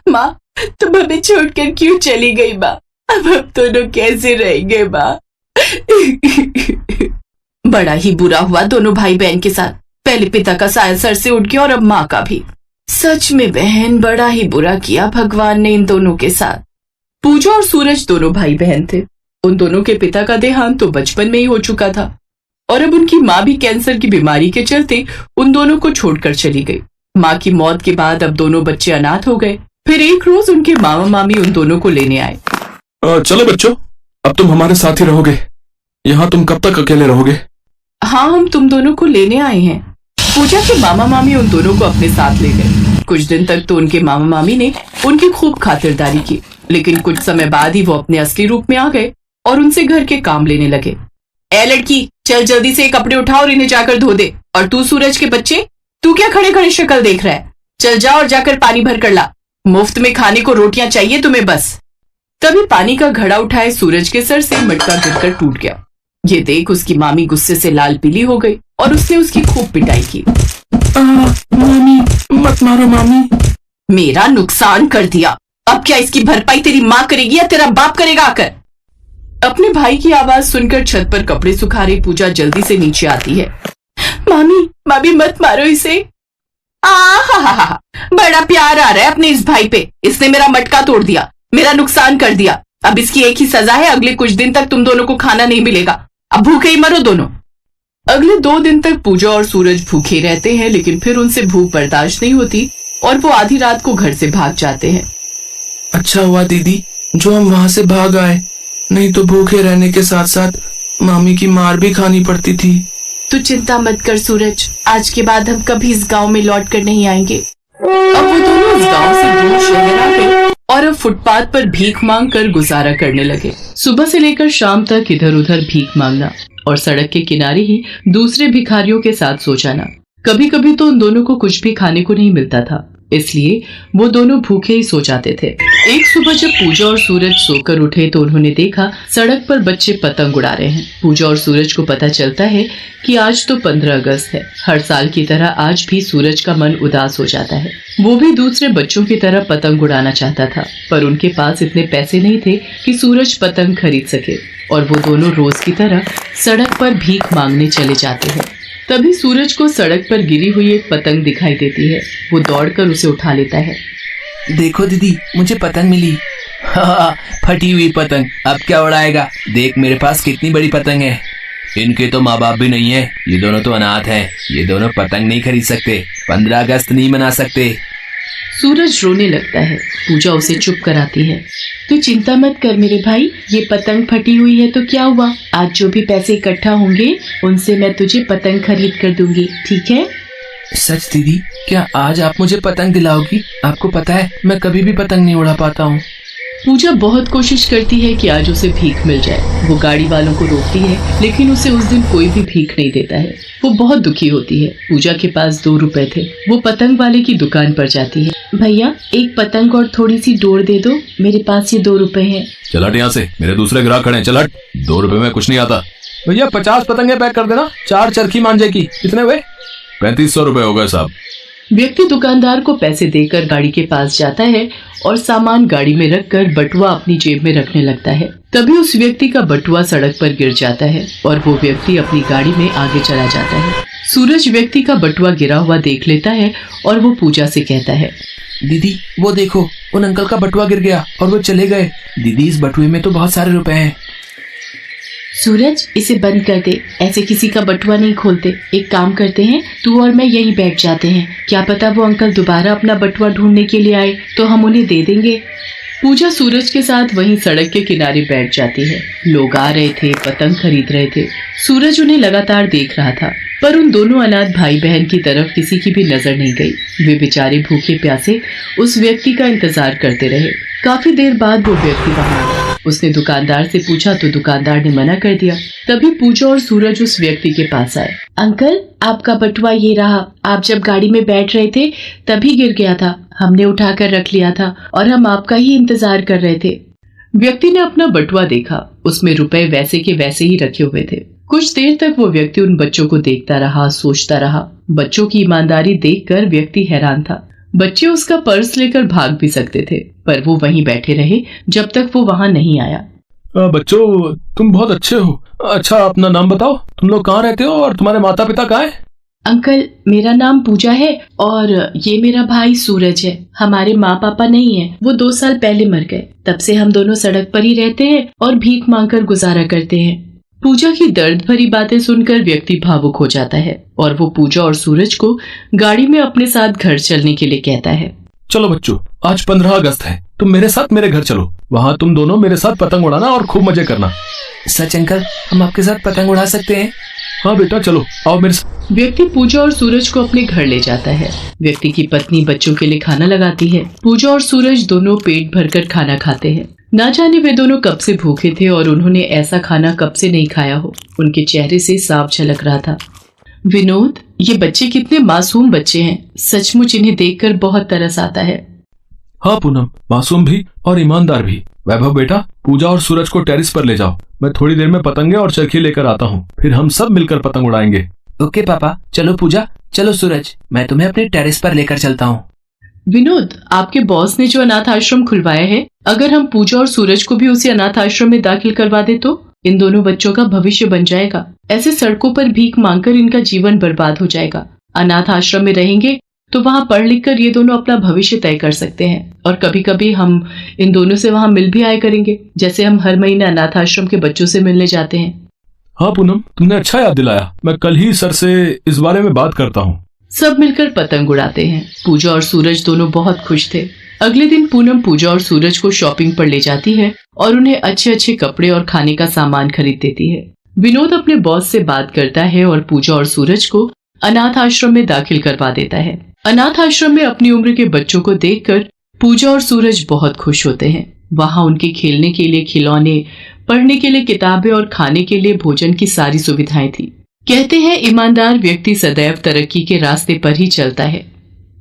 माँ, तुम हमें छोड़कर क्यों चली गई माँ? अब हम दोनों कैसे रहेंगे माँ? बड़ा ही बुरा हुआ दोनों भाई बहन के साथ। पहले पिता का साया सर से उठ गया और अब माँ का भी। सच में बहन, बड़ा ही बुरा किया भगवान ने इन दोनों के साथ। पूजा और सूरज दोनों भाई बहन थे। उन दोनों के पिता का देहांत तो बचपन में ही हो चुका था और अब उनकी माँ भी कैंसर की बीमारी के चलते उन दोनों को छोड़कर चली गई। माँ की मौत के बाद अब दोनों बच्चे अनाथ हो गए। फिर एक रोज उनके मामा मामी उन दोनों को लेने आए। चलो बच्चों, अब तुम हमारे साथ ही रहोगे। यहाँ तुम कब तक अकेले रहोगे? हाँ, हम तुम दोनों को लेने आए हैं। पूजा के मामा मामी उन दोनों को अपने साथ ले गए। कुछ दिन तक तो उनके मामा मामी ने उनकी खूब खातिरदारी की, लेकिन कुछ समय बाद ही वो अपने असली रूप में आ गए और उनसे घर के काम लेने लगे। ए लड़की, चल जल्दी से कपड़े उठा और इन्हें जाकर धो दे। और तू सूरज के बच्चे, तू क्या खड़े खड़े शक्ल देख रहा है? चल जा और जाकर पानी भर कर ला। मुफ्त में खाने को रोटियां चाहिए तुम्हें बस। तभी पानी का घड़ा उठाए सूरज के सर से मटका गिरकर टूट गया। ये देख उसकी मामी गुस्से से लाल पीली हो गई और उसने उसकी खूब पिटाई की। मामी, मत मारो मामी। मेरा नुकसान कर दिया, अब क्या इसकी भरपाई तेरी माँ करेगी या तेरा बाप करेगा आकर? अपने भाई की आवाज सुनकर छत पर कपड़े सुखा रही पूजा जल्दी से नीचे आती है। मामी मत मारो इसे। हा, बड़ा प्यार आ रहा है अपने इस भाई पे। इसने मेरा मटका तोड़ दिया, मेरा नुकसान कर दिया। अब इसकी एक ही सजा है, अगले कुछ दिन तक तुम दोनों को खाना नहीं मिलेगा। अब भूखे ही मरो दोनों। अगले 2 दिन तक पूजा और सूरज भूखे रहते हैं, लेकिन फिर उनसे भूख बर्दाश्त नहीं होती और वो आधी रात को घर से भाग जाते हैं। अच्छा हुआ दीदी जो हम वहाँ से भाग आए, नहीं तो भूखे रहने के साथ साथ मामी की मार भी खानी पड़ती थी। तू चिंता मत कर सूरज, आज के बाद हम कभी इस गांव में लौट कर नहीं आएंगे। अब वो दोनों इस गांव से दूर शहर आ गए और अब फुटपाथ पर भीख मांग कर गुजारा करने लगे। सुबह से लेकर शाम तक इधर उधर भीख मांगना और सड़क के किनारे ही दूसरे भिखारियों के साथ सो जाना। कभी कभी तो उन दोनों को कुछ भी खाने को नहीं मिलता था, इसलिए वो दोनों भूखे ही सो जाते थे। एक सुबह जब पूजा और सूरज सोकर उठे तो उन्होंने देखा सड़क पर बच्चे पतंग उड़ा रहे हैं। पूजा और सूरज को पता चलता है कि आज तो 15 अगस्त है। हर साल की तरह आज भी सूरज का मन उदास हो जाता है। वो भी दूसरे बच्चों की तरह पतंग उड़ाना चाहता था, पर उनके पास इतने पैसे नहीं थे कि सूरज पतंग खरीद सके और वो दोनों रोज की तरह सड़क पर भीख मांगने चले जाते हैं। तभी सूरज को सड़क पर गिरी हुई एक पतंग दिखाई देती है। वो दौड़कर उसे उठा लेता है। देखो दीदी, मुझे पतंग मिली। फटी हुई पतंग, अब क्या उड़ाएगा? देख मेरे पास कितनी बड़ी पतंग है। इनके तो माँ बाप भी नहीं है, ये दोनों तो अनाथ हैं। ये दोनों पतंग नहीं खरीद सकते, 15 अगस्त नहीं मना सकते। सूरज रोने लगता है। पूजा उसे चुप कराती है। तू चिंता मत कर मेरे भाई, ये पतंग फटी हुई है तो क्या हुआ? आज जो भी पैसे इकट्ठा होंगे उनसे मैं तुझे पतंग खरीद कर दूंगी, ठीक है? सच दीदी, क्या आज आप मुझे पतंग दिलाओगी? आपको पता है मैं कभी भी पतंग नहीं उड़ा पाता हूँ। पूजा बहुत कोशिश करती है कि आज उसे भीख मिल जाए। वो गाड़ी वालों को रोकती है, लेकिन उसे उस दिन कोई भी भीख नहीं देता है। वो बहुत दुखी होती है। पूजा के पास 2 रुपए थे। वो पतंग वाले की दुकान पर जाती है। भैया, एक पतंग और थोड़ी सी डोर दे दो, मेरे पास ये 2 रुपए हैं। चल हट यहाँ से, मेरे दूसरे ग्राहक खड़े हैं। चल हट, 2 रुपए में कुछ नहीं आता। भैया 50 पतंगे पैक कर देना, 4 चरखी मांझे की। कितने हुए? 3500 रुपए हो गए साहब। व्यक्ति दुकानदार को पैसे देकर गाड़ी के पास जाता है और सामान गाड़ी में रखकर बटुआ अपनी जेब में रखने लगता है। तभी उस व्यक्ति का बटुआ सड़क पर गिर जाता है और वो व्यक्ति अपनी गाड़ी में आगे चला जाता है। सूरज व्यक्ति का बटुआ गिरा हुआ देख लेता है और वो पूजा से कहता है, दीदी वो देखो, उन अंकल का बटुआ गिर गया और वो चले गए। दीदी इस बटुए में तो बहुत सारे रुपए हैं। सूरज, इसे बंद कर दे, ऐसे किसी का बटुआ नहीं खोलते। एक काम करते हैं, तू और मैं यहीं बैठ जाते हैं। क्या पता वो अंकल दोबारा अपना बटुआ ढूंढने के लिए आए तो हम उन्हें दे देंगे। पूजा सूरज के साथ वहीं सड़क के किनारे बैठ जाती है। लोग आ रहे थे, पतंग खरीद रहे थे। सूरज उन्हें लगातार देख रहा था, पर उन दोनों अनाथ भाई बहन की तरफ किसी की भी नजर नहीं गई। वे बेचारे भूखे प्यासे उस व्यक्ति का इंतजार करते रहे। काफी देर बाद वो व्यक्ति वहां आया। उसने दुकानदार से पूछा तो दुकानदार ने मना कर दिया। तभी पूजा और सूरज उस व्यक्ति के पास आए। अंकल, आपका बटुआ ये रहा। आप जब गाड़ी में बैठ रहे थे तभी गिर गया था, हमने उठाकर रख लिया था और हम आपका ही इंतजार कर रहे थे। व्यक्ति ने अपना बटुआ देखा, उसमें रुपए वैसे के वैसे ही रखे हुए थे। कुछ देर तक वो व्यक्ति उन बच्चों को देखता रहा, सोचता रहा। बच्चों की ईमानदारी देखकर व्यक्ति हैरान था। बच्चे उसका पर्स लेकर भाग भी सकते थे, पर वो वहीं बैठे रहे जब तक वो वहां नहीं आया। बच्चों, तुम बहुत अच्छे हो। अच्छा, अपना नाम बताओ, तुम लोग कहाँ रहते हो और तुम्हारे माता पिता कहाँ हैं? अंकल, मेरा नाम पूजा है और ये मेरा भाई सूरज है। हमारे माँ पापा नहीं है, वो 2 साल पहले मर गए। तब से हम दोनों सड़क पर ही रहते हैं और भीख मांगकर गुजारा करते हैं। पूजा की दर्द भरी बातें सुनकर व्यक्ति भावुक हो जाता है और वो पूजा और सूरज को गाड़ी में अपने साथ घर चलने के लिए कहता है। चलो बच्चों, आज 15 अगस्त है, तुम मेरे साथ मेरे घर चलो। वहाँ तुम दोनों मेरे साथ पतंग उड़ाना और खूब मजे करना। सच अंकल, हम आपके साथ पतंग उड़ा सकते हैं? हाँ बेटा, चलो आओ मेरे साथ। व्यक्ति पूजा और सूरज को अपने घर ले जाता है। व्यक्ति की पत्नी बच्चों के लिए खाना लगाती है। पूजा और सूरज दोनों पेट भरकर खाना खाते हैं। ना जाने वे दोनों कब से भूखे थे और उन्होंने ऐसा खाना कब से नहीं खाया हो। उनके चेहरे से साफ झलक रहा था। विनोद, ये बच्चे कितने मासूम बच्चे हैं। सचमुच इन्हें देखकर बहुत तरस आता है। हाँ पूनम, मासूम भी और ईमानदार भी। वैभव बेटा, पूजा और सूरज को टेरिस पर ले जाओ। मैं थोड़ी देर में पतंगे और चरखी लेकर आता हूँ, फिर हम सब मिलकर पतंग उड़ाएंगे। ओके पापा। चलो पूजा, चलो सूरज, मैं तुम्हें अपने टेरिस पर लेकर चलता हूँ। विनोद, आपके बॉस ने जो अनाथ आश्रम खुलवाया है, अगर हम पूजा और सूरज को भी उसी अनाथ आश्रम में दाखिल करवा दे तो इन दोनों बच्चों का भविष्य बन जाएगा। ऐसे सड़कों पर भीख मांगकर इनका जीवन बर्बाद हो जाएगा। अनाथ आश्रम में रहेंगे तो वहाँ पढ़ लिख कर ये दोनों अपना भविष्य तय कर सकते हैं और कभी कभी हम इन दोनों से वहाँ मिल भी आया करेंगे, जैसे हम हर महीने अनाथ आश्रम के बच्चों से मिलने जाते हैं। हाँ पूनम, तुमने अच्छा याद दिलाया। मैं कल ही सर से इस बारे में बात करता हूँ। सब मिलकर पतंग उड़ाते हैं। पूजा और सूरज दोनों बहुत खुश थे। अगले दिन पूनम पूजा और सूरज को शॉपिंग पर ले जाती है और उन्हें अच्छे अच्छे कपड़े और खाने का सामान खरीद देती है। विनोद अपने बॉस से बात करता है और पूजा और सूरज को अनाथ आश्रम में दाखिल करवा देता है। अनाथ आश्रम में अपनी उम्र के बच्चों को देखकर पूजा और सूरज बहुत खुश होते हैं। वहाँ उनके खेलने के लिए खिलौने, पढ़ने के लिए किताबें और खाने के लिए भोजन की सारी सुविधाएं थी। कहते हैं ईमानदार व्यक्ति सदैव तरक्की के रास्ते पर ही चलता है।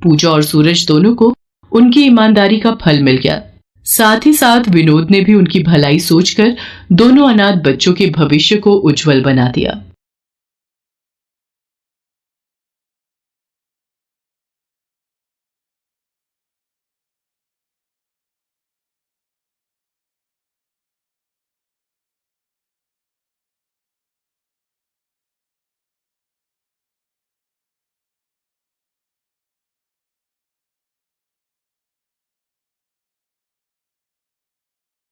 पूजा और सूरज दोनों को उनकी ईमानदारी का फल मिल गया। साथ ही साथ विनोद ने भी उनकी भलाई सोचकर दोनों अनाथ बच्चों के भविष्य को उज्जवल बना दिया।